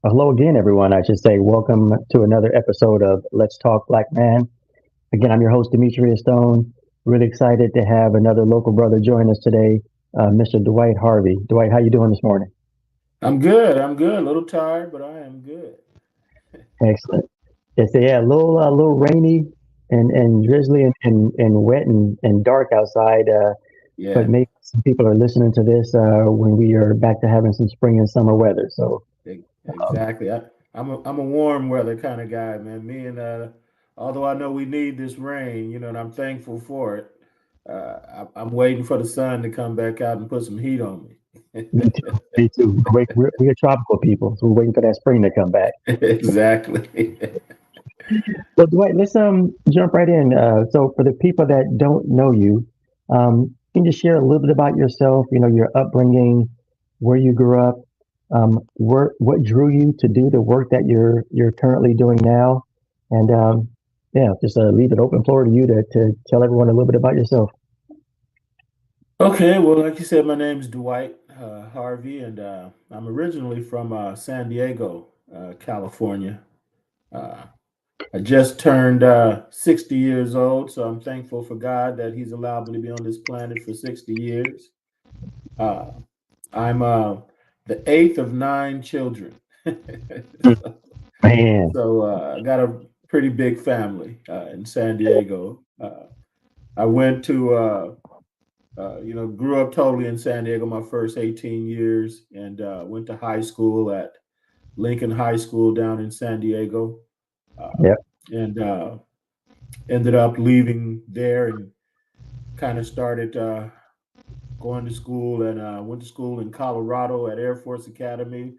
Hello again, everyone. I should say, welcome to another episode of Let's Talk Black Man. Again, I'm your host, Dimitrius Stone. Really excited to have another local brother join us today, Mr. Dwight Harvey. Dwight, how you doing this morning? I'm good. I'm good. A little tired, but I am good. Excellent. It's a little rainy and drizzly and wet and dark outside. But Yeah, maybe some people are listening to this when we are back to having some spring and summer weather. So, um, exactly. I'm a warm weather kind of guy, man. Me and although I know we need this rain, and I'm thankful for it. I'm waiting for the sun to come back out and put some heat on me. me too. Me too. We're tropical people, so we're waiting for that spring to come back. Exactly. Well, Dwight, let's jump right in. So, for the people that don't know you, can you just share a little bit about yourself? You know, your upbringing, where you grew up, what drew you to do the work that you're currently doing now, and yeah, just leave it open floor to you to tell everyone a little bit about yourself. Okay, well, like you said, my name's Dwight Harvey, and I'm originally from San Diego, California. Uh, I just turned 60 years old, so I'm thankful for God that He's allowed me to be on this planet for 60 years. Uh, I'm the eighth of nine children. Mm. so Man, I got a pretty big family in San Diego. I went to, grew up totally in San Diego my first 18 years and went to high school at Lincoln High School down in San Diego. Uh, yeah. and Ended up leaving there and kind of started going to school and went to school in Colorado at Air Force Academy.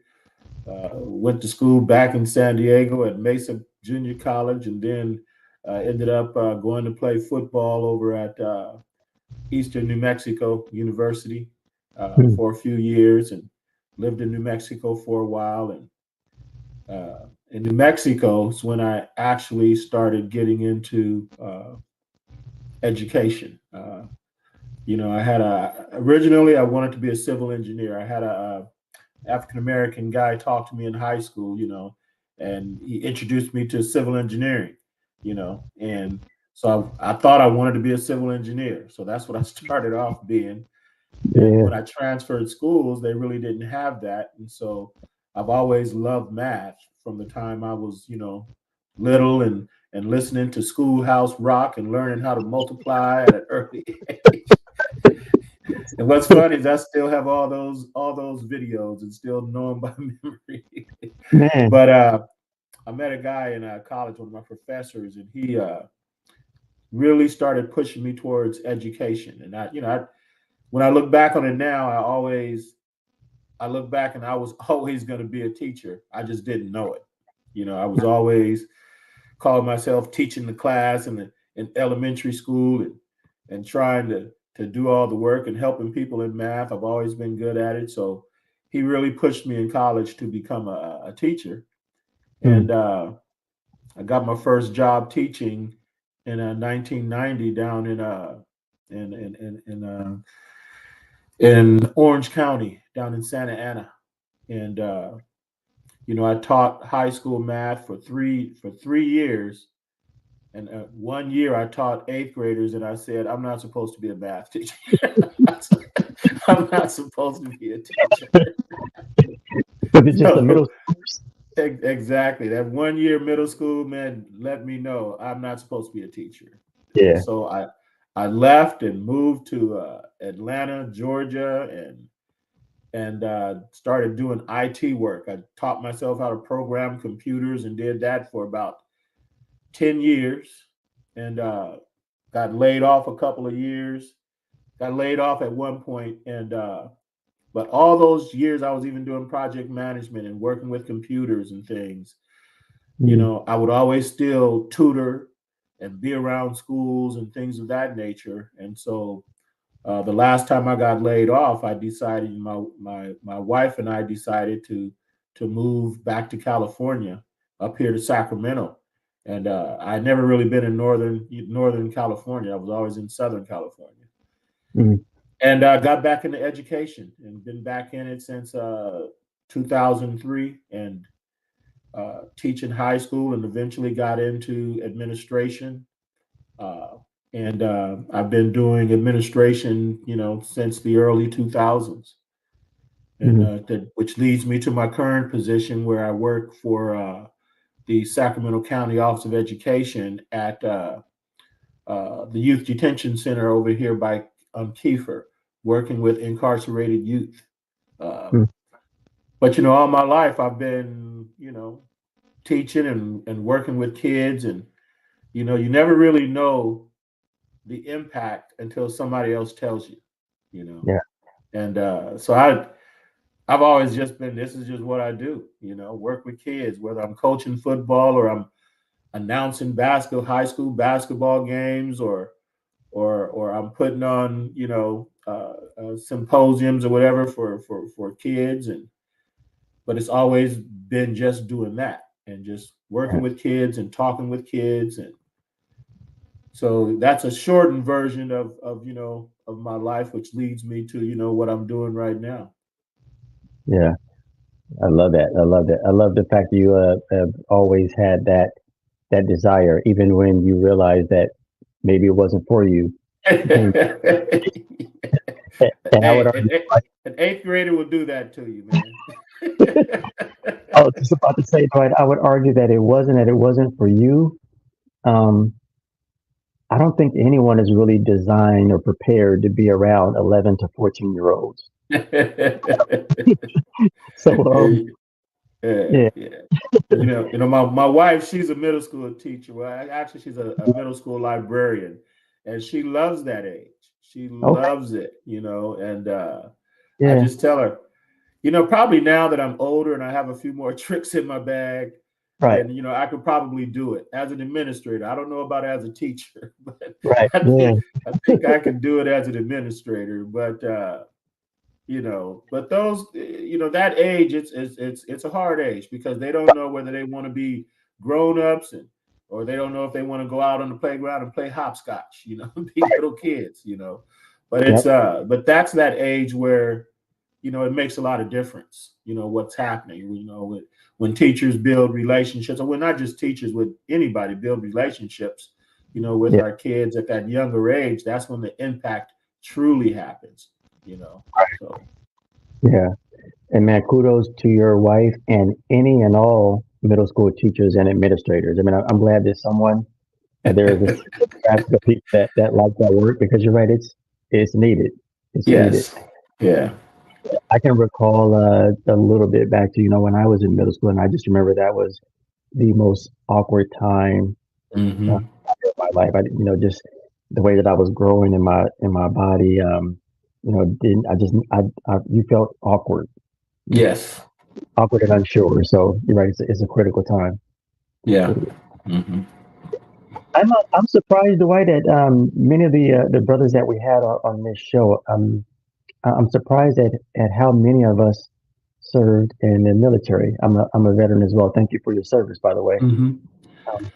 Went to school back in San Diego at Mesa Junior College, and then ended up going to play football over at Eastern New Mexico University Mm. for a few years, and lived in New Mexico for a while. And in New Mexico is when I actually started getting into education. I had originally I wanted to be a civil engineer. I had a African American guy talk to me in high school, and he introduced me to civil engineering, and so I thought I wanted to be a civil engineer. So that's what I started off being. And Yeah. when I transferred schools, they really didn't have that, and so I've always loved math from the time I was, little and listening to Schoolhouse Rock and learning how to multiply at an early age. And what's funny is I still have all those videos and still know them by memory. Man. But I met a guy in college, one of my professors, and he really started pushing me towards education. And when I look back on it now, I look back and I was always going to be a teacher. I just didn't know it. I was always calling myself teaching the class in elementary school and trying to do all the work and helping people in math. I've always been good at it. So he really pushed me in college to become a teacher. Mm. And I got my first job teaching in 1990 down in Orange County, down in Santa Ana. And I taught high school math for 3 years. And 1 year I taught eighth graders, and I said, I'm not supposed to be a math teacher. I'm not supposed to be a teacher. Was it just the middle So schoolers? exactly, that 1 year middle school man let me know I'm not supposed to be a teacher. And Yeah. so I left and moved to Atlanta, Georgia, and started doing IT work. I taught myself how to program computers and did that for about 10 years, and got laid off a couple of years. Got laid off at one point, and but all those years I was even doing project management and working with computers and things. Mm. I would always still tutor and be around schools and things of that nature. And so the last time I got laid off, I decided my wife and I decided to move back to California, up here to Sacramento. And I never really been in Northern California. I was always in Southern California. Mm. And got back into education and been back in it since 2003. And teaching high school and eventually got into administration. Uh, and I've been doing administration, since the early 2000s. And Hmm. which leads me to my current position where I work for the Sacramento County Office of Education at the Youth Detention Center over here by Kiefer, working with incarcerated youth. Uh, Hmm. but all my life I've been, teaching and working with kids, and you never really know the impact until somebody else tells you, you know. Yeah. And so I've always just been, this is just what I do, work with kids, whether I'm coaching football or I'm announcing high school basketball games, or I'm putting on, symposiums or whatever for kids. But it's always been just doing that and just working Yeah. with kids and talking with kids. And so that's a shortened version of my life, which leads me to, what I'm doing right now. Yeah. I love that. I love that. I love the fact that you have always had that desire, even when you realized that maybe it wasn't for you. You came, and I would Hey, argue, like, an eighth grader will do that to you, man. I was just about to say, Dwight, I would argue that it wasn't for you. Um, I don't think anyone is really designed or prepared to be around 11 to 14-year olds. So, Yeah, yeah. yeah. My wife, she's a middle school teacher. Well, actually, she's a middle school librarian, and she loves that age. She Okay. loves it, and I Yeah. just tell her, probably now that I'm older and I have a few more tricks in my bag, Right. then I could probably do it as an administrator. I don't know about as a teacher, but Right. I Yeah. think I think I can do it as an administrator. But but those, that age, it's a hard age because they don't know whether they want to be grown ups, or they don't know if they want to go out on the playground and play hopscotch, be little kids, But Yep. but that's that age where it makes a lot of difference, what's happening, when teachers build relationships, or when not just teachers, with anybody build relationships, with Yeah. our kids at that younger age. That's when the impact truly happens, you know. So Yeah. And man, kudos to your wife and any and all middle school teachers and administrators. I mean, I'm glad that there is a demographic of people that like that work because you're right. It's needed. It's needed. yes, yeah. I can recall a little bit back to, when I was in middle school, and I just remember that was the most awkward time uh, Hmm. of my life. Just the way that I was growing in my body. Didn't I just you felt awkward, Yes, awkward and unsure. So you're right. It's a critical time. yeah. Hmm. I'm surprised, Dwight, that many of the brothers that we had on this show. I'm surprised at how many of us served in the military. I'm a veteran as well. Thank you for your service, by the way. Hmm. Um,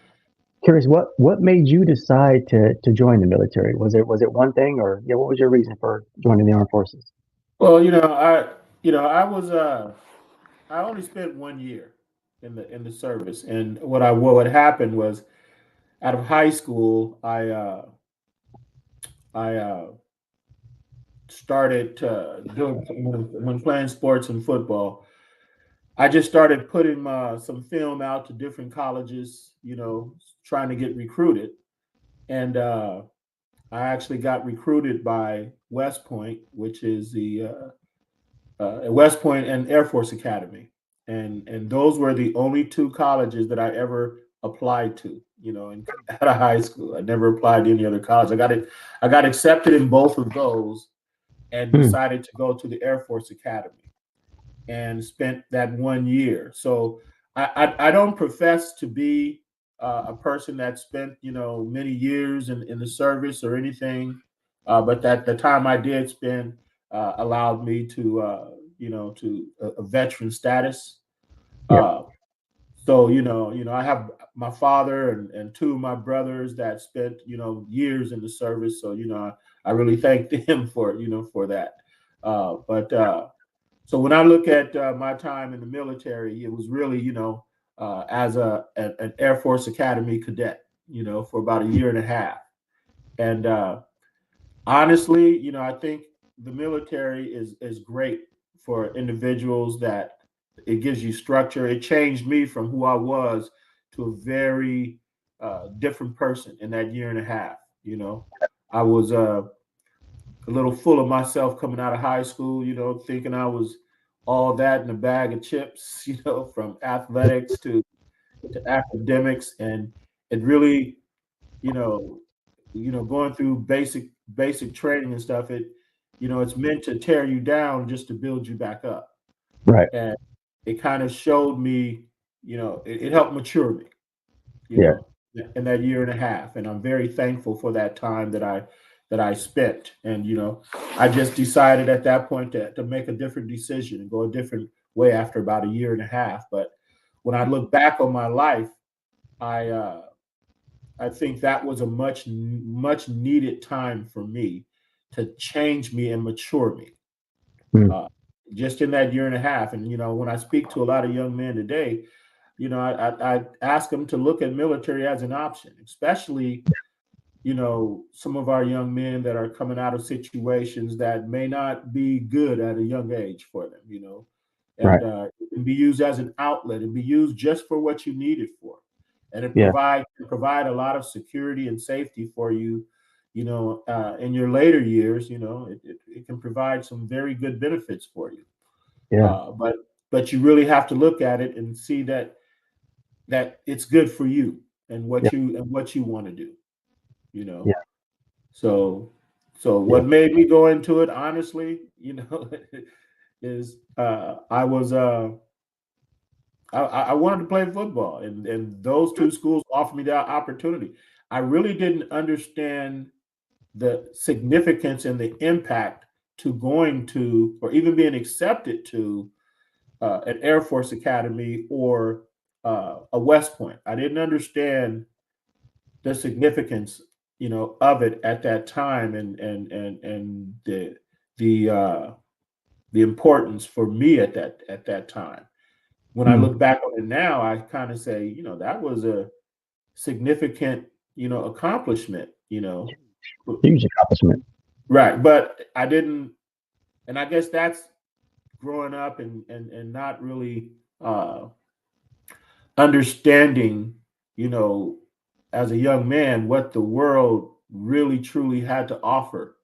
Curious, what made you decide to join the military? Was it one thing, or yeah, what was your reason for joining the armed forces? Well, I was I only spent 1 year in the service, and what happened was, out of high school, I started doing, when playing sports and football. I just started putting some film out to different colleges, trying to get recruited, and I actually got recruited by West Point, which is the West Point and Air Force Academy, and those were the only two colleges that I ever applied to. Out of high school, I never applied to any other college. I got accepted in both of those, and Hmm. decided to go to the Air Force Academy and spent that 1 year. So I don't profess to be a person that spent many years in the service or anything, but that the time I did spend allowed me to to a veteran status. Yeah. Uh, so I have my father and two of my brothers that spent years in the service. So I really thank them for for that. But so when I look at my time in the military, it was really as an Air Force Academy cadet, for about a year and a half. And honestly, I think the military is great for individuals that it gives you structure. It changed me from who I was to a very different person in that year and a half. I was a little full of myself coming out of high school, thinking I was all that in a bag of chips, from athletics to academics, and it really, you know, going through basic training and stuff. It's meant to tear you down just to build you back up, Right. and it kind of showed me, it helped mature me, you Yeah. know, in that year and a half. And I'm very thankful for that time that I spent. And I just decided at that point to make a different decision and go a different way after about a year and a half. But when I look back on my life, I uh, I think that was a much needed time for me to change me and mature me. Mm. Uh, just in that year and a half. And when I speak to a lot of young men today, I ask them to look at military as an option, especially some of our young men that are coming out of situations that may not be good at a young age for them, Right. and it can be used as an outlet and be used just for what you need it for, and it Yeah. provide a lot of security and safety for you, in your later years. It can provide some very good benefits for you, Yeah. but you really have to look at it and see that it's good for you and Yeah. what you want to do, you know. Yeah. So, so Yeah. what made me go into it, honestly, is I was I wanted to play football, and those two schools offered me that opportunity. I really didn't understand the significance and the impact to going to or even being accepted to an Air Force Academy or a West Point. I didn't understand the significance, of it at that time, and the the importance for me at that time. When I Mm. look back on it now, I kind of say, that was a significant, accomplishment, Huge accomplishment. right? But I didn't, and I guess that's growing up and not really understanding, you know, as a young man, what the world really truly had to offer,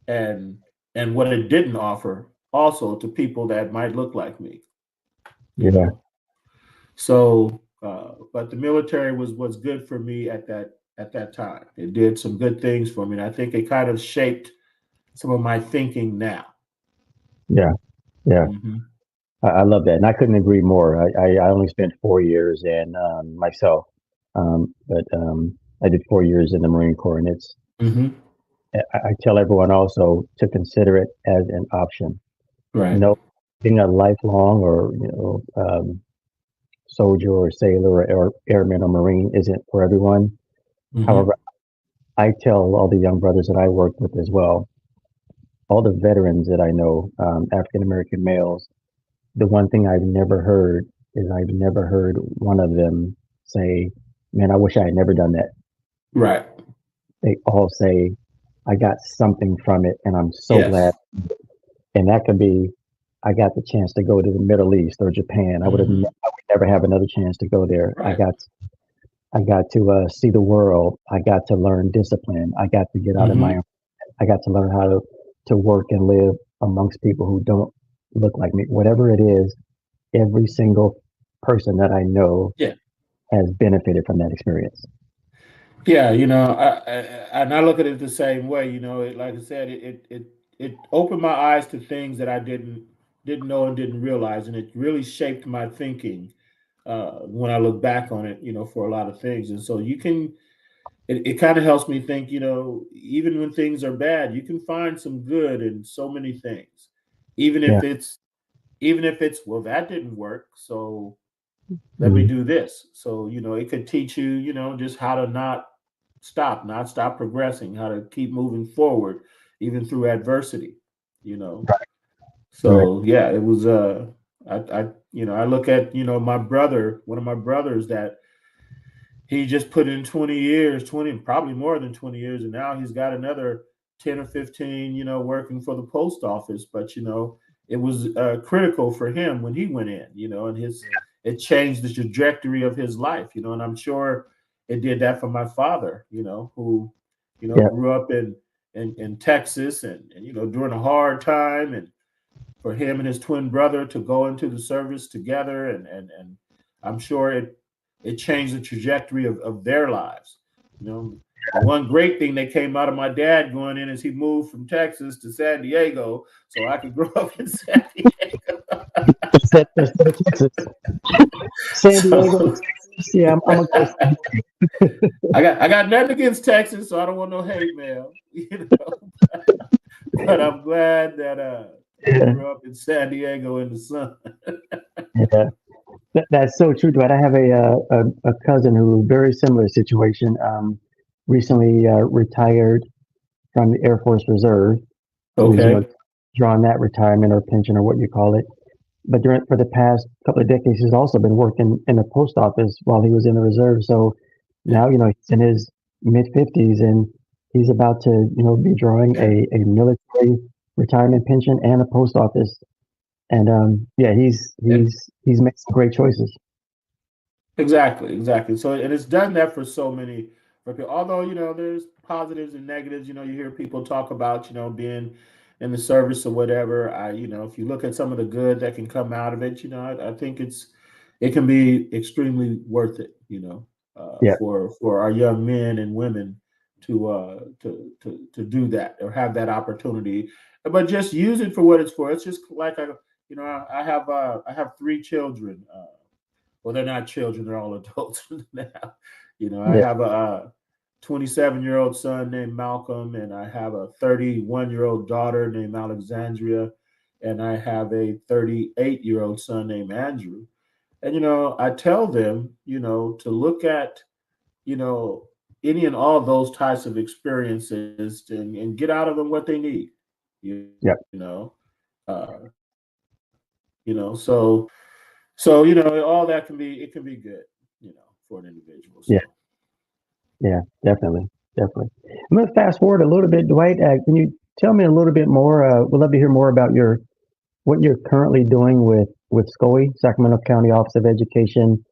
and what it didn't offer also to people that might look like me, you Yeah. know. So, but the military was good for me at that time. It did some good things for me, and I think it kind of shaped some of my thinking now. Yeah. Yeah. Hmm. I love that, and I couldn't agree more. I only spent 4 years in myself, but I did 4 years in the Marine Corps, and it's. Hmm. I tell everyone also to consider it as an option. Right. No, being a lifelong or soldier or sailor or airman or marine isn't for everyone. Hmm. However, I tell all the young brothers that I work with as well, all the veterans that I know, African American males, the one thing I've never heard is I've never heard one of them say, "Man, I wish I had never done that." Right. They all say, "I got something from it, and I'm so glad." Yes. And that could be, I got the chance to go to the Middle East or Japan. Hmm. I would never have another chance to go there. Right. I got to see the world. I got to learn discipline. I got to get out of Hmm. my. I got to learn how to work and live amongst people who don't look like me. Whatever it is, every single person that I know Yeah. has benefited from that experience. Yeah. And I look at it the same way. Like I said, it opened my eyes to things that I didn't know and didn't realize, and it really shaped my thinking when I look back on it. For a lot of things, and so it kind of helps me think. Even when things are bad, you can find some good in so many things, even Yeah. if it's even if it's well, that didn't work, so let me Mm. do this. So, it could teach you, just how to not stop progressing, how to keep moving forward, even through adversity, you know. Right. So yeah, it was I look at, my brother, one of my brothers that he just put in 20 years, 20, probably more than 20 years. And now he's got another 10 or 15, working for the post office. But, it was critical for him when he went in, and it changed the trajectory of his life, and I'm sure it did that for my father, who, Yeah. grew up in Texas and, during a hard time, and for him and his twin brother to go into the service together, and I'm sure it changed the trajectory of their lives. The one great thing that came out of my dad going in is he moved from Texas to San Diego so I could grow up in San Diego. That's Texas. San Diego, So Texas. Yeah, I'm a go. I got nothing against Texas, so I don't want no hate mail, but I'm glad that he Yeah, grew up in San Diego in the sun. yeah. That's so true, Dwight. I have a cousin who very similar situation. Recently retired from the Air Force Reserve. Was Okay. drawing that retirement or pension or what you call it. But for the past couple of decades, he's also been working in the post office while he was in the reserve. So Yeah. now he's in his mid 50s and he's about to be drawing a military retirement pension and a post office. And yeah, And he's made some great choices. exactly, exactly. So, and it's done that for so many. For people. Although there's positives and negatives. You hear people talk about being in the service or whatever. If you look at some of the good that can come out of it, I think it can be extremely worth it. Yeah, For our young men and women to do that or have that opportunity, but just use it for what it's for. It's just like I have three children. Well, they're not children; they're all adults now. I yeah, have a 27-year-old son named Malcolm, and I have a 31-year-old daughter named Alexandria, and I have a 38-year-old son named Andrew. And I tell them, to look at, you know, any and all those types of experiences and get out of them what they need. You yeah, uh, so all that can be good, for an individual. yeah, So. yeah, definitely, definitely. I'm going to fast forward a little bit, Dwight. Can you tell me a little bit more? We'd love to hear more about your what you're currently doing with SCOE, Sacramento County Office of Education,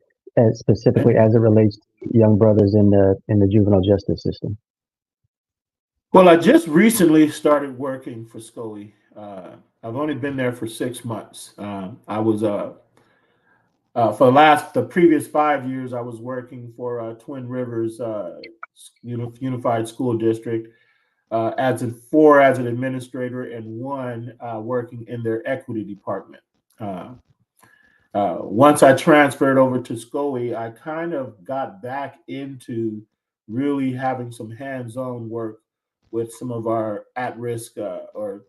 specifically as it relates to young brothers in the juvenile justice system. Well, I just recently started working for SCOE. I've only been there for 6 months. I was for the previous 5 years, I was working for Twin Rivers Unified School District as an administrator and one working in their equity department. Uh, Once I transferred over to SCOE, I kind of got back into really having some hands-on work with some of our at-risk, or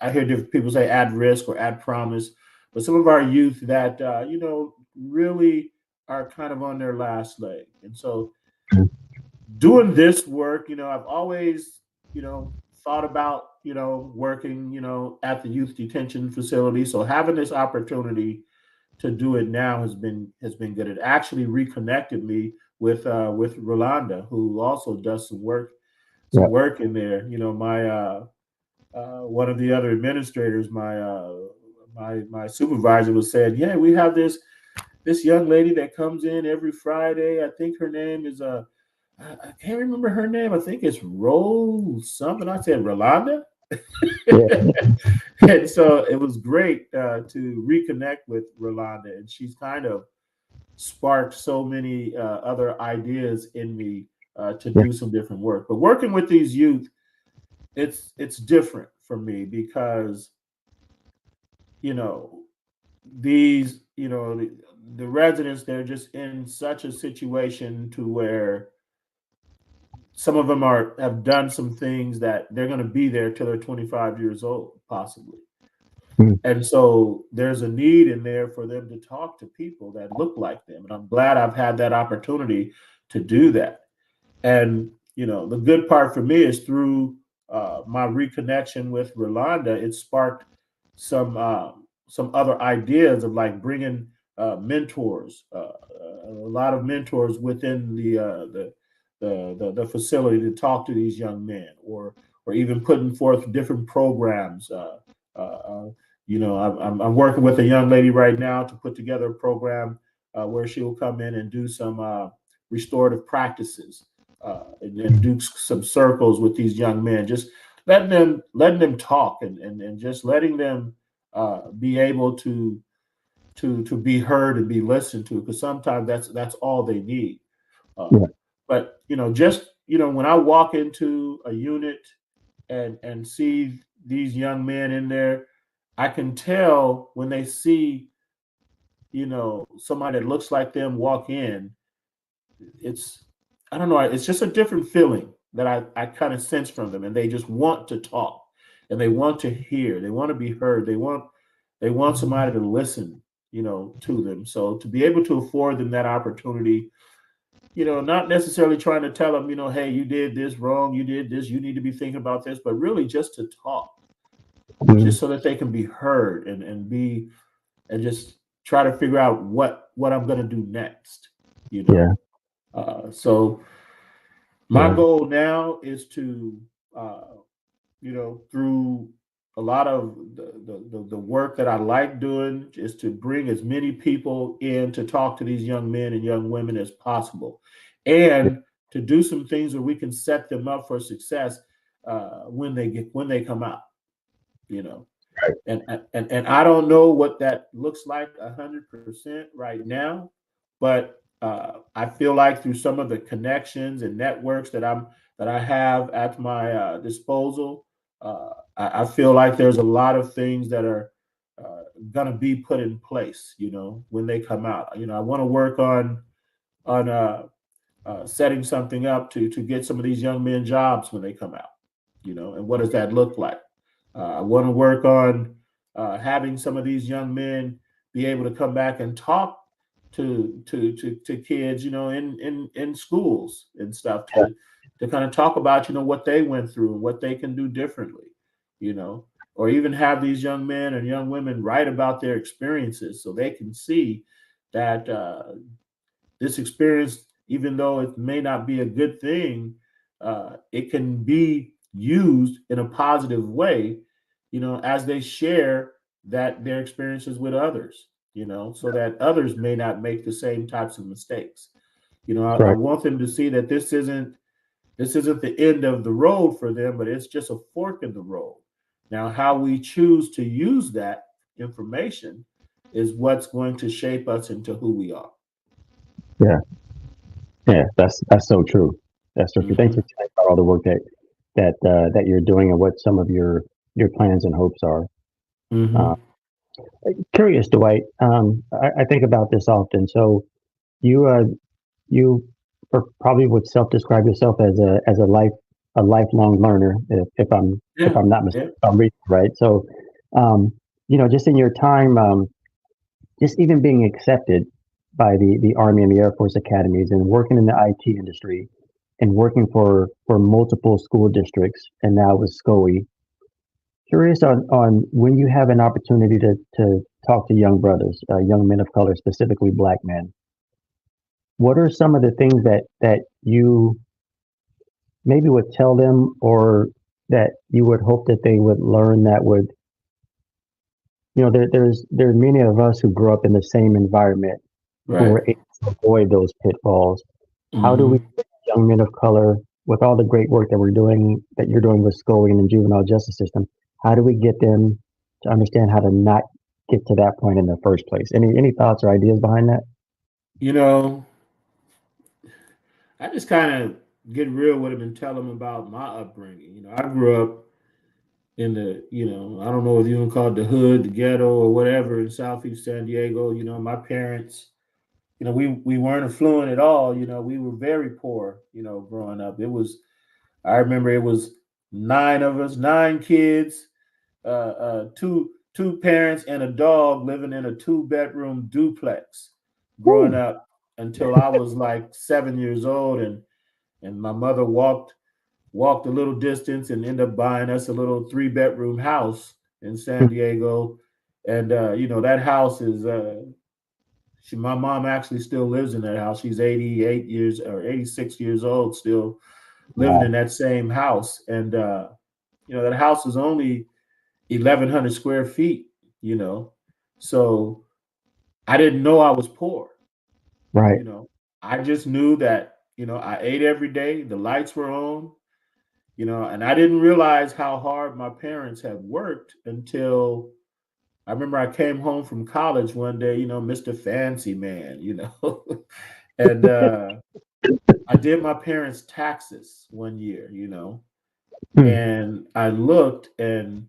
I hear different people say at-risk or at-promise, but some of our youth that really are kind of on their last leg. And so doing this work, I've always, thought about, working, at the youth detention facility. So having this opportunity to do it now has been good. It actually reconnected me with Rolanda, who also does some Yeah, work in there. My one of the other administrators, my supervisor was saying, yeah, we have this young lady that comes in every Friday. I think her name is I can't remember her name. I think it's Rose something. I said Rolanda. yeah, And so it was great to reconnect with Rolanda, and she's kind of sparked so many other ideas in me to yeah, do some different work. But working with these youth, it's different for me because you know the residents, they're just in such a situation to where some of them have done some things that they're going to be there till they're 25 years old possibly. mm, And so there's a need in there for them to talk to people that look like them. And I'm glad I've had that opportunity to do that. And, the good part for me is through my reconnection with Rolanda, it sparked some some other ideas of like bringing mentors, a lot of mentors within the facility to talk to these young men, or even putting forth different programs. Uh, uh, I'm working with a young lady right now to put together a program where she will come in and do some restorative practices, and do some circles with these young men, just letting them talk, and just letting them be able to be heard and be listened to, because sometimes that's all they need. Yeah. But just when I walk into a unit and see these young men in there, I can tell when they see somebody that looks like them walk in. It's I don't know, it's just a different feeling that I kind of sense from them, and they just want to talk, and they want to hear, they want to be heard, they want somebody to listen, to them. So to be able to afford them that opportunity, not necessarily trying to tell them, hey, you did this wrong, you did this, you need to be thinking about this, but really just to talk, Mhm. just so that they can be heard, and just try to figure out what I'm going to do next, you Yeah. know. So my Yeah. goal now is to, uh, through a lot of the work that I like doing, is to bring as many people in to talk to these young men and young women as possible, Yeah. and to do some things where we can set them up for success when they come out, you know. Right. And I don't know what that looks like 100% right now, but I feel like through some of the connections and networks that I have at my disposal, I feel like there's a lot of things that are going to be put in place, when they come out. I want to work on setting something up to get some of these young men jobs when they come out, and what does that look like? I want to work on having some of these young men be able to come back and talk to kids, in schools and stuff, Yeah. to kind of talk about what they went through and what they can do differently, you know, or even have these young men and young women write about their experiences so they can see that this experience, even though it may not be a good thing, it can be used in a positive way, as they share their experiences with others, so that others may not make the same types of mistakes. I Right. want them to see that this isn't the end of the road for them, but it's just a fork in the road. Now, how we choose to use that information is what's going to shape us into who we are. Yeah. Yeah. That's so true. That's so true. Thanks Hmm. for telling about all the work that you're doing and what some of your plans and hopes are. Uh, Hmm. Curious, Dwight. I think about this often. So you you probably would self-describe yourself as a lifelong learner, if Yeah, I'm not mistaken, yeah, if I'm reading right. So, um, just in your time, just even being accepted by the Army and the Air Force academies, and working in the IT industry, and working for multiple school districts, and now with SCOE. Curious on when you have an opportunity to talk to young brothers, young men of color, specifically Black men. What are some of the things that you maybe would tell them, or that you would hope that they would learn, that would, there are many of us who grew up in the same environment who right. were able to avoid those pitfalls. How do we Hmm. get young men of color, with all the great work that you're doing with SCOLI and the juvenile justice system, how do we get them to understand how to not get to that point in the first place? Any thoughts or ideas behind that? You know, I just kind of get real with them and tell them about my upbringing. I grew up in I don't know if you want to call it the hood, the ghetto, or whatever in Southeast San Diego. My parents, we weren't affluent at all. We were very poor, growing up. I remember it was nine of us, nine kids, two parents and a dog living in a two-bedroom duplex growing Woo. up until I was like 7 years old, and my mother walked a little distance and ended up buying us a little three-bedroom house in San Diego. And that house is my mom actually still lives in that house. She's 88 years or 86 years old, still living in Wow. that same house. And that house is only 1,100 square feet. You know, so I didn't know I was poor. Right. You know, I just knew that I ate every day. The lights were on. And I didn't realize how hard my parents had worked until I remember I came home from college one day, Mr. Fancy Man, and I did my parents' taxes one year, Hmm. and I looked and,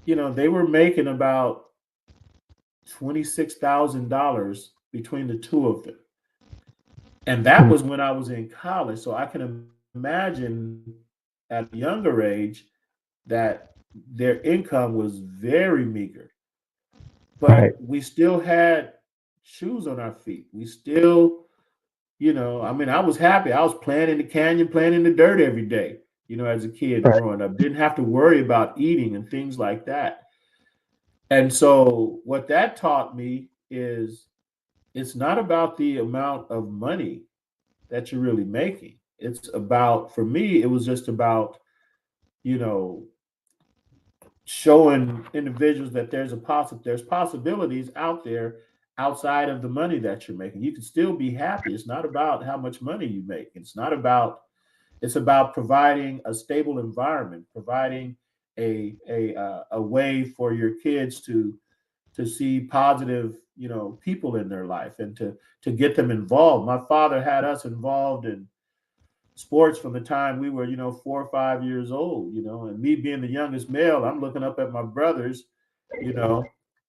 they were making about $26,000 between the two of them. And that Hmm. was when I was in college. So I can imagine at a younger age that their income was very meager, Right. but we still had shoes on our feet. We still, I mean, I was happy. I was playing in the canyon, playing in the dirt every day, as a kid Right. growing up. Didn't have to worry about eating and things like that. And so, what that taught me is it's not about the amount of money that you're really making. It's about, for me, it was just about, you know, showing individuals that there's possibilities out there outside of the money that you're making. You can still be happy. It's not about how much money you make. It's about providing a stable environment, providing a way for your kids to see positive, people in their life, and to get them involved. My father had us involved in sports from the time we were, 4 or 5 years old, and me being the youngest male, I'm looking up at my brothers, you know,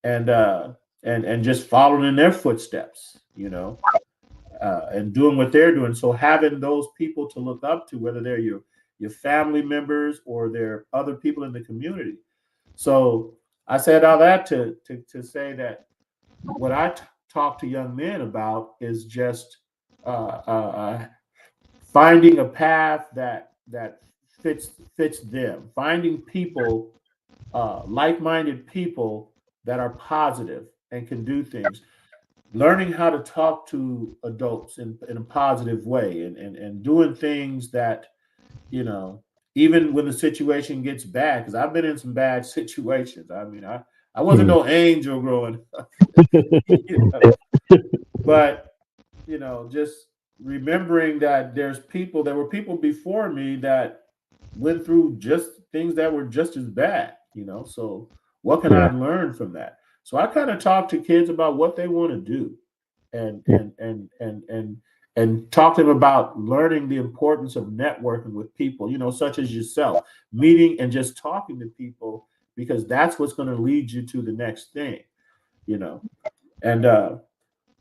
and just following in their footsteps, and doing what they're doing. So having those people to look up to, whether they're your family members or they're other people in the community. So I said all that to say that what I talk to young men about is just finding a path that fits them, finding people, like-minded people that are positive and can do things, learning how to talk to adults in a positive way, and doing things that, you know even when the situation gets bad, because I've been in some bad situations. I mean, I wasn't Hmm. no angel growing up, you know, but just remembering that there were people before me that went through just things that were just as bad, so what can I Yeah. learn from that? So I kind of talk to kids about what they want to do, and Yeah. talk to them about learning the importance of networking with people, such as yourself, meeting and just talking to people, because that's what's going to lead you to the next thing, you know and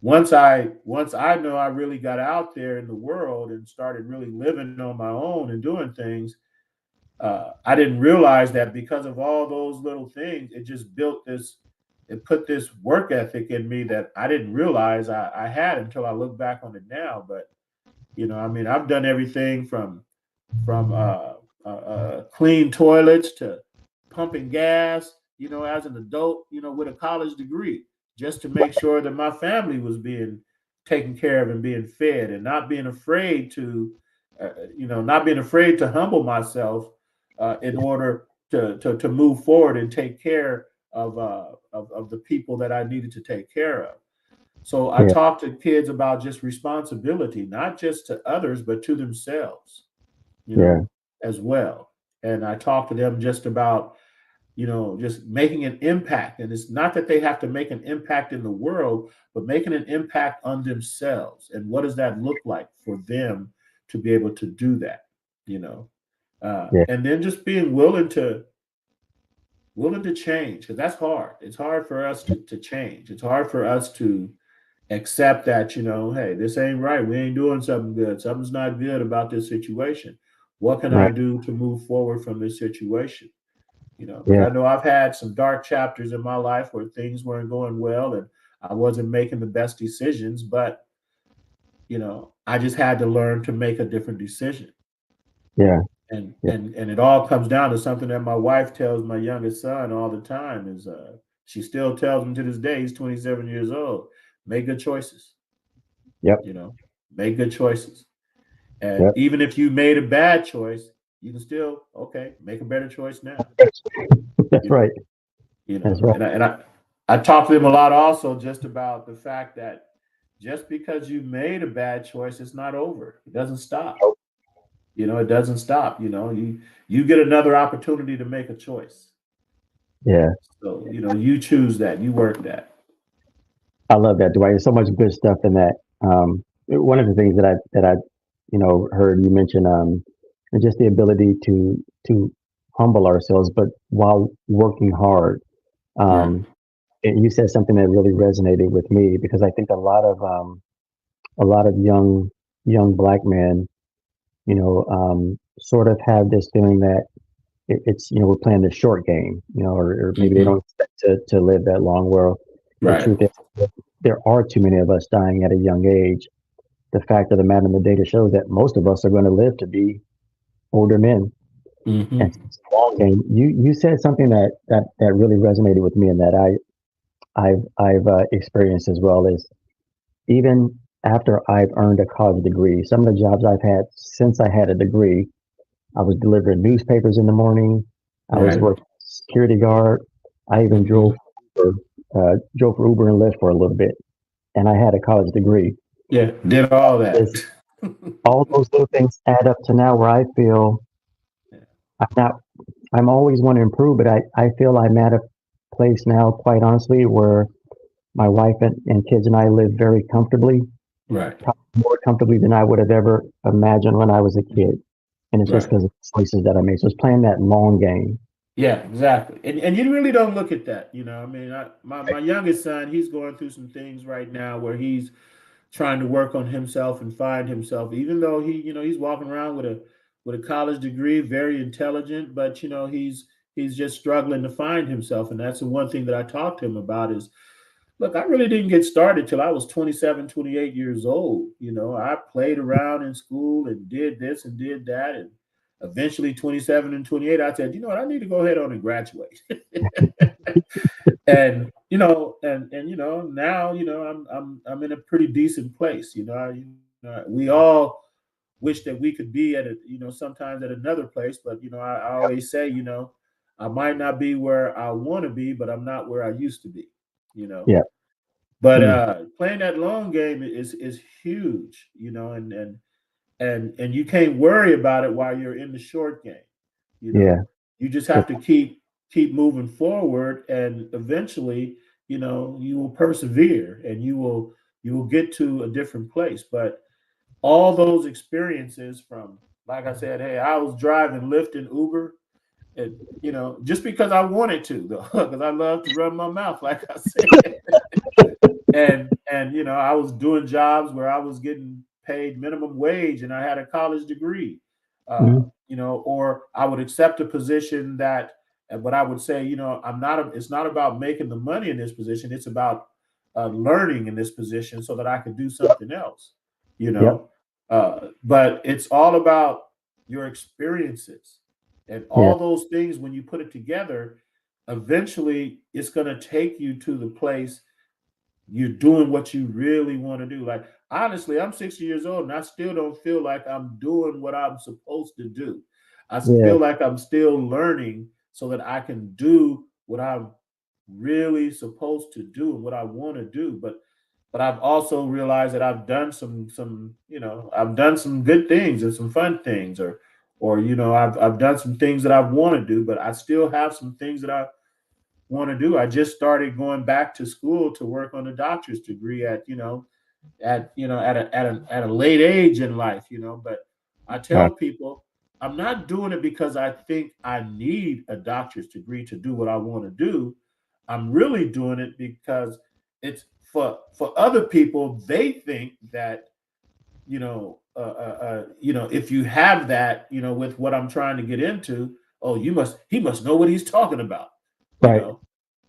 once I know I really got out there in the world and started really living on my own and doing things, I didn't realize that because of all those little things, it put this work ethic in me that I didn't realize I had until I look back on it now. But I mean, I've done everything from clean toilets to pumping gas, as an adult, with a college degree, just to make sure that my family was being taken care of and being fed, and not being afraid to humble myself, in order to move forward and take care of the people that I needed to take care of. So I Yeah. talk to kids about just responsibility, not just to others, but to themselves, you Yeah. know, as well. And I talk to them just about, just making an impact. And it's not that they have to make an impact in the world, but making an impact on themselves. And what does that look like for them to be able to do that? You know, Yeah. and then just being willing to change, because that's hard. It's hard for us to change. It's hard for us to accept that, hey, this ain't right. We ain't doing something good. Something's not good about this situation. What can I Right. do to move forward from this situation? Because Yeah. I know I've had some dark chapters in my life where things weren't going well and I wasn't making the best decisions, but I just had to learn to make a different decision. Yeah. And Yeah. and and it all comes down to something that my wife tells my youngest son all the time is, She still tells him to this day, he's 27 years old, make good choices, Yep. you know, make good choices. And Yep. even if you made a bad choice, you can still, okay, make a better choice now. That's You know, right. you That's know, right. and I talk to them a lot also just about the fact that just because you made a bad choice, it's not over. It doesn't stop. It doesn't stop. You get another opportunity to make a choice. Yeah. So, you choose that, you work that. I love that, Dwight. There's so much good stuff in that. One of the things that I heard you mention, just the ability to humble ourselves, but while working hard. Right. Um, and you said something that really resonated with me because I think a lot of young black men, sort of have this feeling that it's we're playing the short game, or maybe they Hmm. don't expect to live that long. Well, the Right. truth is, there are too many of us dying at a young age. The fact of the matter, and the data shows that most of us are going to live to be older men. And Hmm. it's a long game. You said something that really resonated with me, and that I've experienced as well. Is even after I've earned a college degree, some of the jobs I've had since I had a degree, I was delivering newspapers in the morning. I was Right. working security guard. I even Hmm. drove for Uber and Lyft for a little bit, and I had a college degree. Yeah, did all that. Is all those little things add up to now where I feel Yeah. I'm not. I'm always want to improve, but I feel I'm at a place now, quite honestly, where my wife and kids and I live very comfortably, Right. probably more comfortably than I would have ever imagined when I was a kid. And it's just Right. because of the choices that I made. So it's playing that long game. Yeah, exactly. And you really don't look at that. I mean, my youngest son, he's going through some things right now where he's trying to work on himself and find himself, even though he's walking around with a college degree, very intelligent, but he's just struggling to find himself. And that's the one thing that I talked to him about is, look, I really didn't get started till I was 27, 28 years old. I played around in school and did this and did that. And eventually 27 and 28, I said, you know what, I need to go ahead on and graduate. And now I'm in a pretty decent place. We all wish that we could be at sometimes at another place, but I always say, I might not be where I want to be, but I'm not where I used to be. you know Yeah. but Mm, playing that long game is huge, and you can't worry about it while you're in the short game. You yeah. know, you just Good. have to keep moving forward, and eventually, you will persevere, and you will get to a different place. But all those experiences from, like I said, hey, I was driving Lyft and Uber, and just because I wanted to, though, because I love to run my mouth, like I said. And I was doing jobs where I was getting paid minimum wage and I had a college degree. Mm, Or I would accept a position that, but I would say, it's not about making the money in this position, it's about learning in this position so that I could do something else. you yep. know but it's all about your experiences, and Yeah. all those things, when you put it together, eventually it's going to take you to the place you're doing what you really want to do. Like, honestly, I'm 60 years old and I still don't feel like I'm doing what I'm supposed to do. I Yeah. feel like I'm still learning so that I can do what I'm really supposed to do and what I want to do. But I've also realized that I've done I've done some good things and some fun things, or I've done some things that I want to do, but I still have some things that I want to do. I just started going back to school to work on a doctor's degree at a late age in life. But I Uh, tell people I'm not doing it because I think I need a doctor's degree to do what I want to do. I'm really doing it because it's for other people. They think that if you have that, with what I'm trying to get into, oh, he must know what he's talking about, you right. know,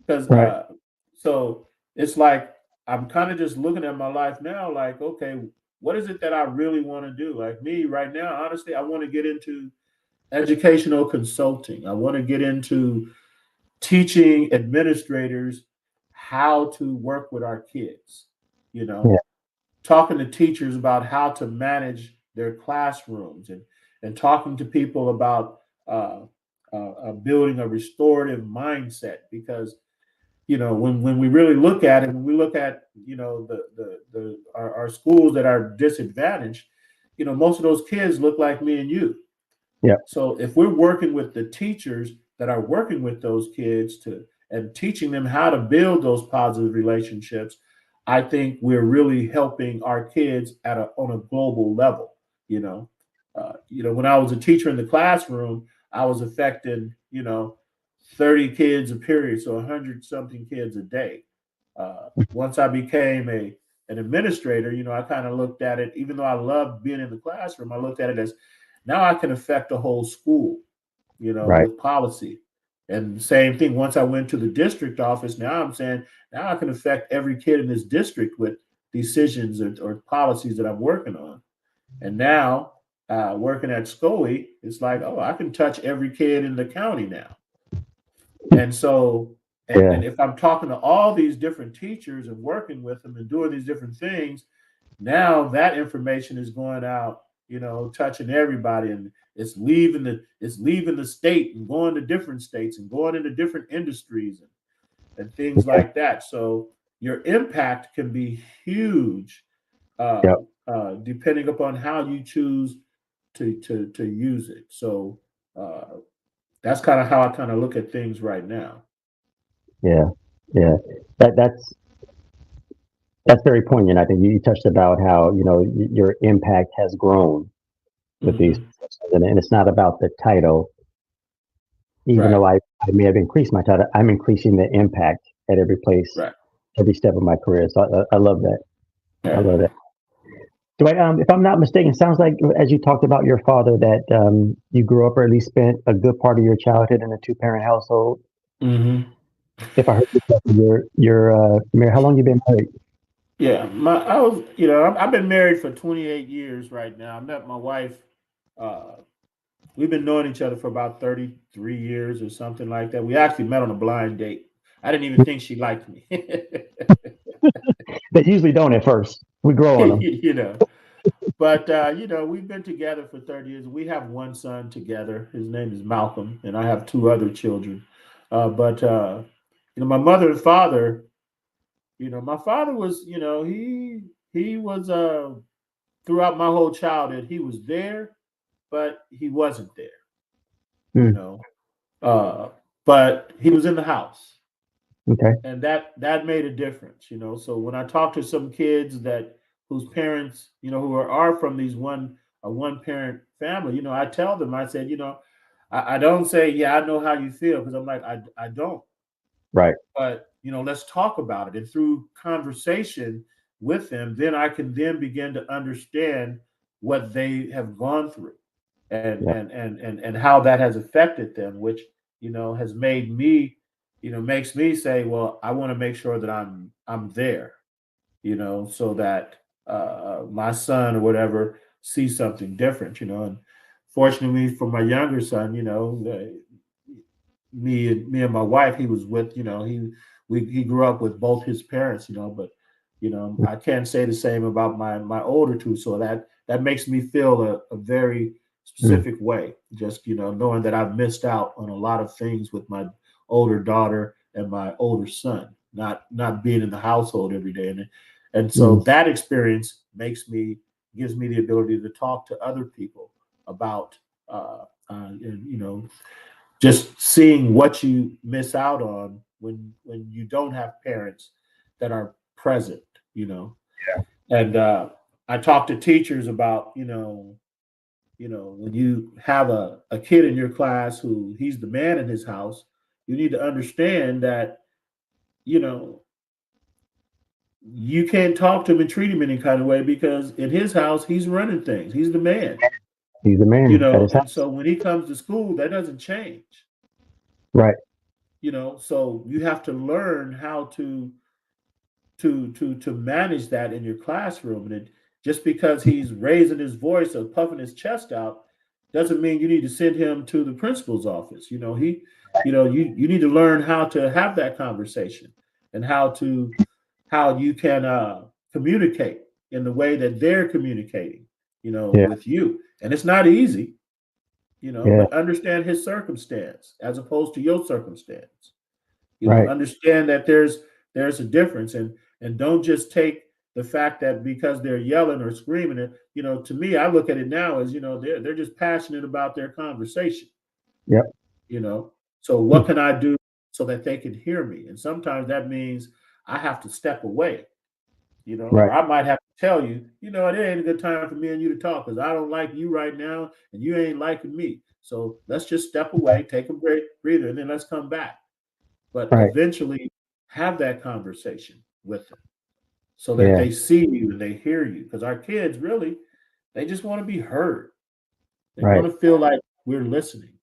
because Right. so it's like I'm kind of just looking at my life now, like, okay, what is it that I really want to do? Like me right now, honestly, I want to get into educational consulting. I want to get into teaching administrators how to work with our kids, you know, Yeah. talking to teachers about how to manage their classrooms, and talking to people about uh, building a restorative mindset. Because when we really look at it, when we look at our schools that are disadvantaged, most of those kids look like me and you. Yeah. So if we're working with the teachers that are working with those kids to and teaching them how to build those positive relationships, I think we're really helping our kids on a global level. You know, when I was a teacher in the classroom, I was affecting 30 kids a period, so 100 something kids a day. Once I became an administrator, I kind of looked at it. Even though I loved being in the classroom, I looked at it as now I can affect the whole school, Right. with policy. And same thing, once I went to the district office, now I'm saying now I can affect every kid in this district with decisions or policies that I'm working on. And now, working at SCOE, it's like, oh, I can touch every kid in the county now. And so, Yeah. and if I'm talking to all these different teachers and working with them and doing these different things, now that information is going out, touching everybody, and it's leaving the state and going to different states and going into different industries, and things Yeah. like that. So your impact can be huge, Yep. depending upon how you choose to use it. So that's kind of how I kind of look at things right now. Yeah. Yeah. That's very poignant. I think you touched about how your impact has grown with these Hmm. positions, and it's not about the title. Even Right, though I may have increased my title, I'm increasing the impact at every place, right. every step of my career. So I love that. I Yeah. love that. Dwight, if I'm not mistaken, sounds like as you talked about your father that you grew up or at least spent a good part of your childhood in a two-parent household. Hmm. If I heard you correctly, you're married. How long you been married? Yeah, I've been married for 28 years right now. I met my wife. Uh, we've been knowing each other for about 33 years or something like that. We actually met on a blind date. I didn't even think she liked me. They usually don't at first. We grow on them. you know, but we've been together for 30 years. We have one son together. His name is Malcolm, and I have two other children. But my mother and father. My father was. He was throughout my whole childhood. He was there, but he wasn't there. You Hmm. know, uh, but he was in the house, Okay. and that made a difference. So when I talk to some kids that whose parents, who are from these one parent family, I tell them, I said, I don't say, yeah, I know how you feel, because I'm like, I don't. Right. But let's talk about it, and through conversation with them, then I can then begin to understand what they have gone through, and Yeah. how that has affected them, which has made me, makes me say, well, I want to make sure that I'm there, so that my son or whatever sees something different, and fortunately for my younger son, me and my wife, he was with, he grew up with both his parents, but I can't say the same about my older two. So that makes me feel a very Mm. specific way, just knowing that I've missed out on a lot of things with my older daughter and my older son, not being in the household every day. And so Mm. that experience gives me the ability to talk to other people about and, just seeing what you miss out on when you don't have parents that are present, and I talk to teachers about, when you have a kid in your class who he's the man in his house, you need to understand that, you know you can't talk to him and treat him any kind of way, because in his house he's running things, he's the man, He's the man at his and house. so when he comes to school, that doesn't change. Right. So you have to learn how to manage that in your classroom. And just because he's raising his voice or puffing his chest out doesn't mean you need to send him to the principal's office. You need to learn how to have that conversation, and how you can communicate in the way that they're communicating, Yeah. with you. And it's not easy, Yeah. but understand his circumstance as opposed to your circumstance. Right. Understand that there's a difference, and don't just take the fact that because they're yelling or screaming it. To me, I look at it now as they're just passionate about their conversation. Yep. you know so what can I do so that they can hear me? And sometimes that means I have to step away, or Right. I might have to tell you, it ain't a good time for me and you to talk because I don't like you right now and you ain't liking me, so let's just step away, take a break, breather, and then let's come back. But Right. eventually have that conversation with them so that Yeah. they see you and they hear you, because our kids really, they just want to be heard. They want Right. to feel like we're listening.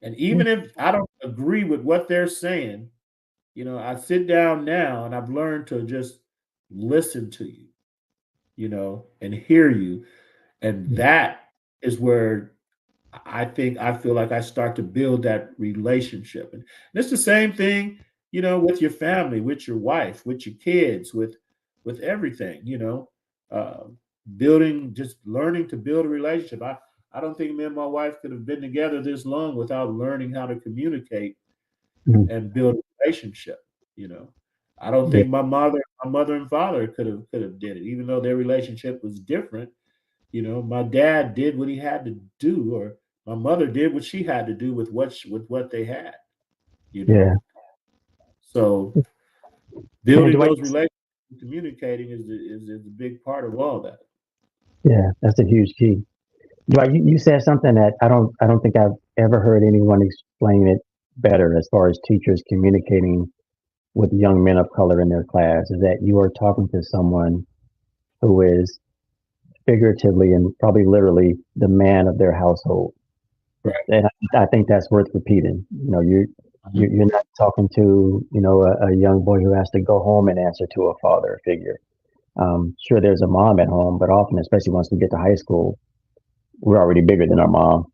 And Yeah. even if I don't agree with what they're saying, I sit down now and I've learned to just listen to you, and hear you. And that is where I feel like I start to build that relationship. And it's the same thing, with your family, with your wife, with your kids, with everything, uh, building, just learning to build a relationship. I don't think me and my wife could have been together this long without learning how to communicate Mhm. and build a relationship. You know, I don't Yeah. think my mother and father could have did it, even though their relationship was different. My dad did what he had to do, or my mother did what she had to do with what they had. You Yeah. know, so And building Dwight, those relationships and communicating is a big part of all that. yeah, that's a huge key. Dwight, you said something that I don't think I've ever heard anyone explain it better as far as teachers communicating with young men of color in their class, is that you are talking to someone who is figuratively and probably literally the man of their household. Right. And I think that's worth repeating. Mhm. You're not talking to a young boy who has to go home and answer to a father figure. Sure, there's a mom at home, but often, especially once we get to high school, we're already bigger than our mom.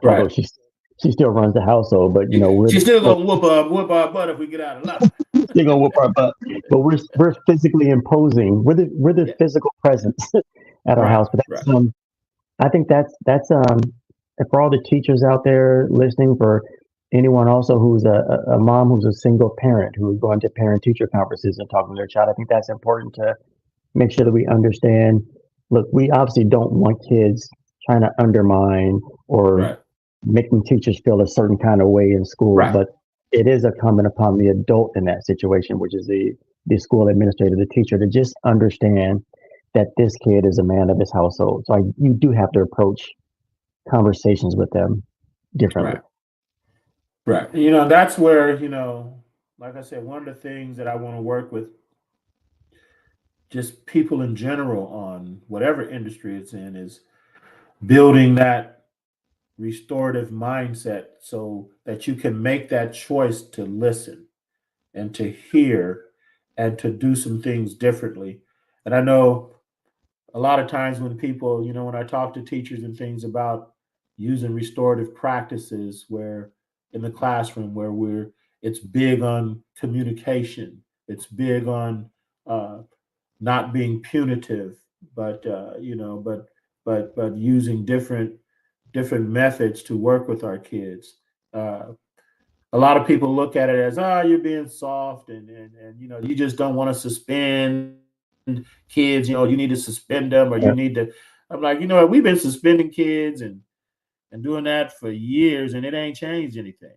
Although Right. she still runs the household, but we're She's the still adults. gonna whoop our butt if we get out of line. Still gonna whoop our butt. But we're physically imposing. We're the Yeah. physical presence at our Right. house. But Right. I think that's and for all the teachers out there listening, for anyone also who's a mom who's a single parent who's going to parent teacher conferences and talking to their child. I think that's important to make sure that we understand. Look, we obviously don't want kids trying to undermine or Right. making teachers feel a certain kind of way in school, Right. but it is incumbent upon the adult in that situation, which is the school administrator, the teacher, to just understand that this kid is a man of his household. So you do have to approach conversations with them differently. Right. Right. That's where, like I said, one of the things that I want to work with just people in general on whatever industry it's in is building that restorative mindset so that you can make that choice to listen and to hear and to do some things differently. And I know a lot of times when people, when I talk to teachers and things about using restorative practices where in the classroom where it's big on communication, it's big on uh, not being punitive, but but using different methods to work with our kids. Uh, a lot of people look at it as, you're being soft, and you just don't want to suspend kids. You need to suspend them, or you need Yeah. to. I'm like, we've been suspending kids and doing that for years, and it ain't changed anything.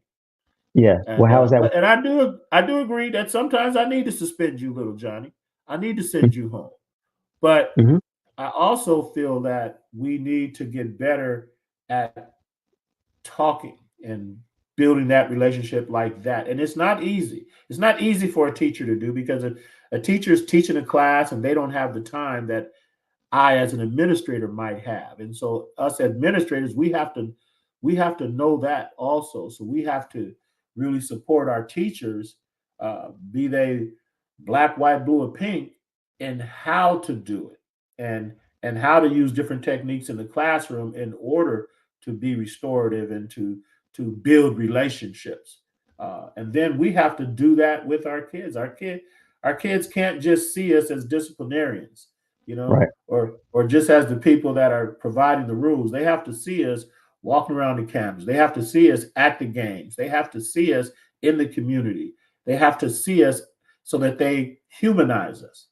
Yeah. Well, And how is that? but and I do agree that sometimes I need to suspend you, little Johnny. I need to send you home. But Mm-hmm. I also feel that we need to get better at talking and building that relationship like that. And it's not easy. It's not easy for a teacher to do, because a teacher is teaching a class and they don't have the time that I as an administrator might have. And so us administrators, we have to know that also. So we have to really support our teachers, be they black, white, blue, or pink, in how to do it, and how to use different techniques in the classroom in order to be restorative and to build relationships. And then we have to do that with our kids. Our kids can't just see us as disciplinarians, Right. or just as the people that are providing the rules. They have to see us walking around the campus. They have to see us at the games. They have to see us in the community. They have to see us so that they humanize us,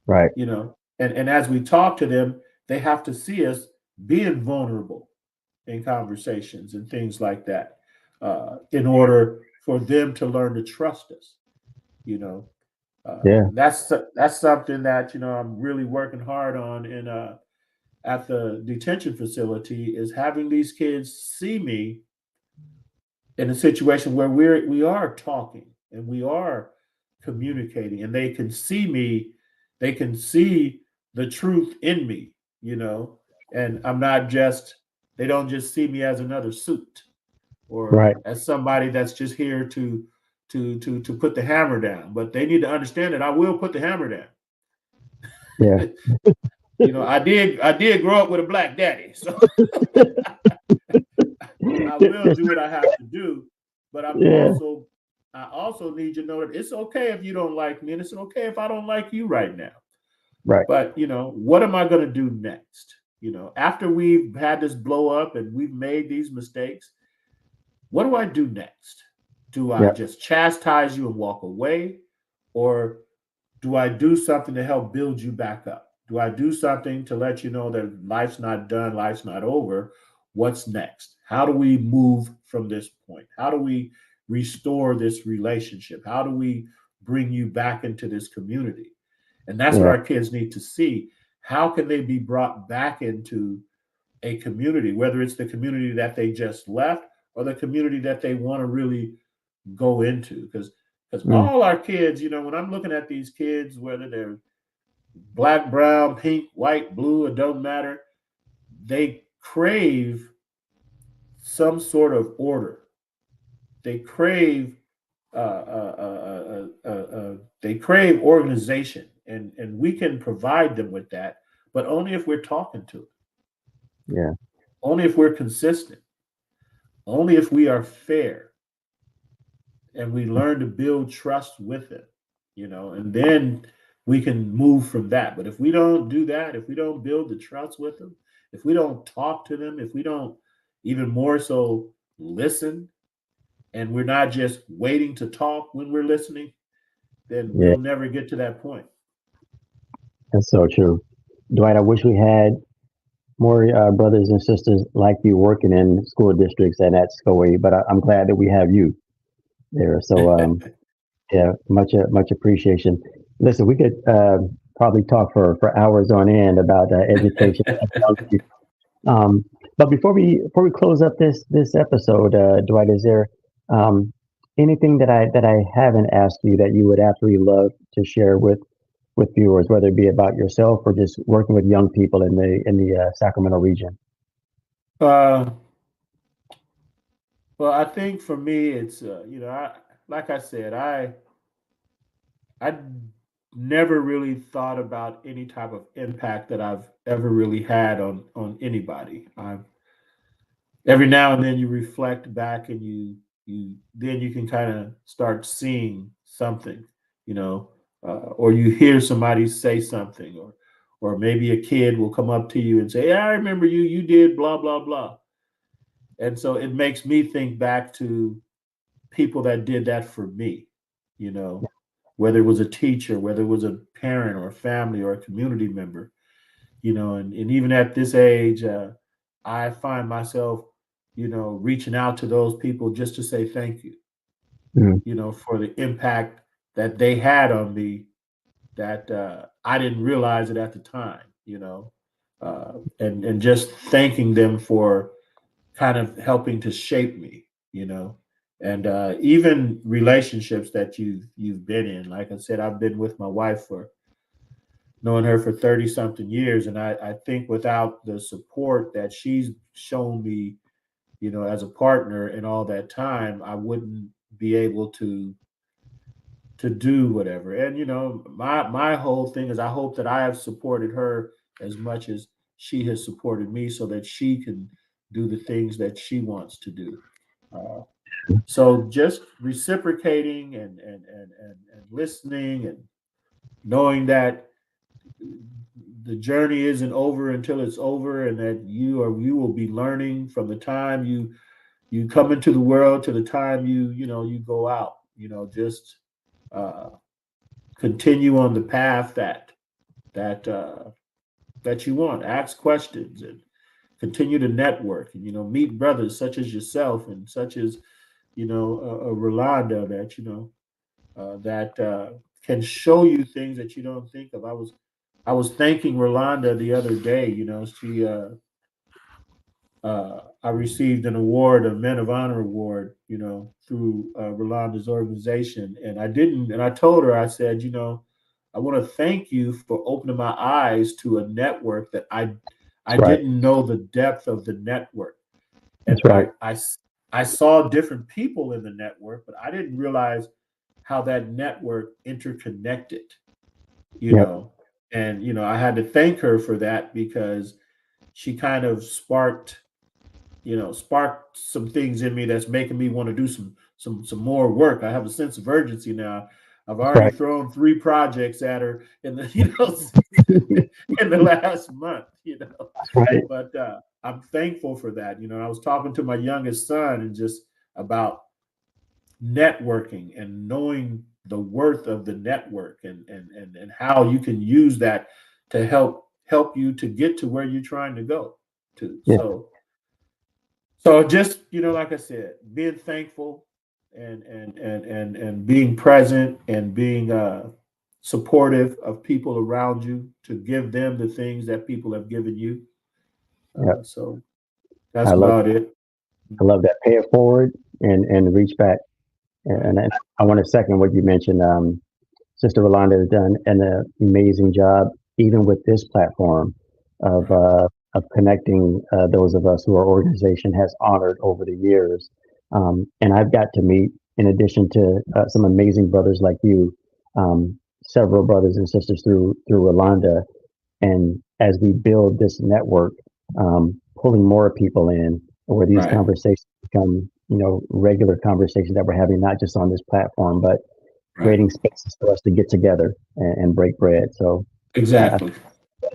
Right. And as we talk to them, they have to see us being vulnerable in conversations and things like that, in order for them to learn to trust us. You know, Yeah. that's something that I'm really working hard on in at the detention facility, is having these kids see me in a situation where we are talking and we are communicating, and they can see me, they can see the truth in me, and I'm not just they don't just see me as another suit, or Right. as somebody that's just here to put the hammer down, but they need to understand that I will put the hammer Yeah. down. I did grow up with a black daddy, so I will do what I have to do, but Yeah. I also need you to know that it's okay if you don't like me, and it's okay if I don't like you right now. Right. But what am I going to do next? After we've had this blow up and we've made these mistakes, what do I do next? Do I Yeah. just chastise you and walk away, or do I do something to help build you back up? Do I do something to let you know that life's not done, life's not over? What's next? How do we move from this point? How do we restore this relationship? How do we bring you back into this community? And that's what Yeah. our kids need to see. How can they be brought back into a community, whether it's the community that they just left or the community that they want to really go into? Because Mm. all our kids, when I'm looking at these kids, whether they're black, brown, pink, white, blue, it don't matter, they crave some sort of order. They crave they crave organization, and we can provide them with that, but only if we're talking to them, Yeah. only if we're consistent, only if we are fair, and we learn to build trust with it, and then we can move from that. But if we don't do that, if we don't build the trust with them, if we don't talk to them, if we don't even more so listen, and we're not just waiting to talk when we're listening, then Yeah. we'll never get to that point. That's so true. Dwight, I wish we had more brothers and sisters like you working in school districts and at SCOE, but I'm glad that we have you there. So, yeah, much appreciation. Listen, we could probably talk for hours on end about education. Um, but before we close up this episode, Dwight, is there um, anything that I haven't asked you that you would absolutely love to share with viewers, whether it be about yourself or just working with young people in the Sacramento region? uh, well, I think for me, it's like I said, I never really thought about any type of impact that I've ever really had on anybody. Every now and then you reflect back, and you then you can kind of start seeing something, or you hear somebody say something, or maybe a kid will come up to you and say, "Yeah, I remember you. You did blah blah blah," and so it makes me think back to people that did that for me, you know, whether it was a teacher, whether it was a parent or a family or a community member, and even at this age, I find myself, reaching out to those people just to say thank you, Mm, for the impact that they had on me, that I didn't realize it at the time, and just thanking them for kind of helping to shape me, and even relationships that you've been in. Like I said, I've been with my wife for knowing her for 30 something years, and I think without the support that she's shown me, as a partner in all that time, I wouldn't be able to do whatever. And my whole thing is, I hope that I have supported her as much as she has supported me, so that she can do the things that she wants to do. Uh, So just reciprocating and listening and knowing that the journey isn't over until it's over, and that you will be learning from the time you come into the world to the time you go out. Just uh, continue on the path that that you want. Ask questions and continue to network, and meet brothers such as yourself and such as Rolanda, that that can show you things that you don't think of. I was thanking Rolanda the other day. She I received an award, a Men of Honor award, through Rolanda's organization, and I told her, I said, I want to thank you for opening my eyes to a network that I That's right. didn't know the depth of the network, That's and right. I saw different people in the network, but I didn't realize how that network interconnected, you Yep. know, and I had to thank her for that, because she kind of sparked some things in me that's making me want to do some more work. I have a sense of urgency now. I've That's already right. thrown 3 projects at her in the in the last month. That's right. But I'm thankful for that. I was talking to my youngest son and just about networking and knowing the worth of the network, and how you can use that to help you to get to where you're trying to go to. Yeah. So just, like I said, being thankful and being present and being supportive of people around you, to give them the things that people have given you. Yeah. So I that's love about it. I love that. Pay it forward and reach back. Right. And I want to second what you mentioned. Sister Rolanda has done an amazing job, even with this platform of Right. uh, of connecting those of us who our organization has honored over the years. And I've got to meet, in addition to some amazing brothers like you, several brothers and sisters through Rolanda. And as we build this network, pulling more people in, where these Right. conversations become, regular conversations that we're having, not just on this platform, but Right. creating spaces for us to get together and break bread. So I Exactly. think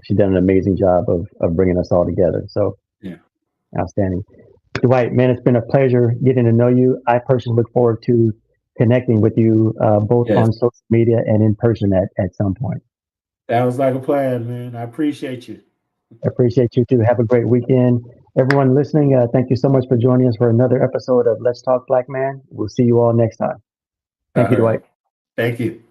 she's done an amazing job of bringing us all together. So Yeah. outstanding. Dwight, man, it's been a pleasure getting to know you. I personally look forward to connecting with you both Yes. on social media and in person at some point. That was like a plan, man. I appreciate you. I appreciate you too. Have a great weekend. Everyone listening, thank you so much for joining us for another episode of Let's Talk Black Man. We'll see you all next time. Thank you, All Dwight. right. Thank you.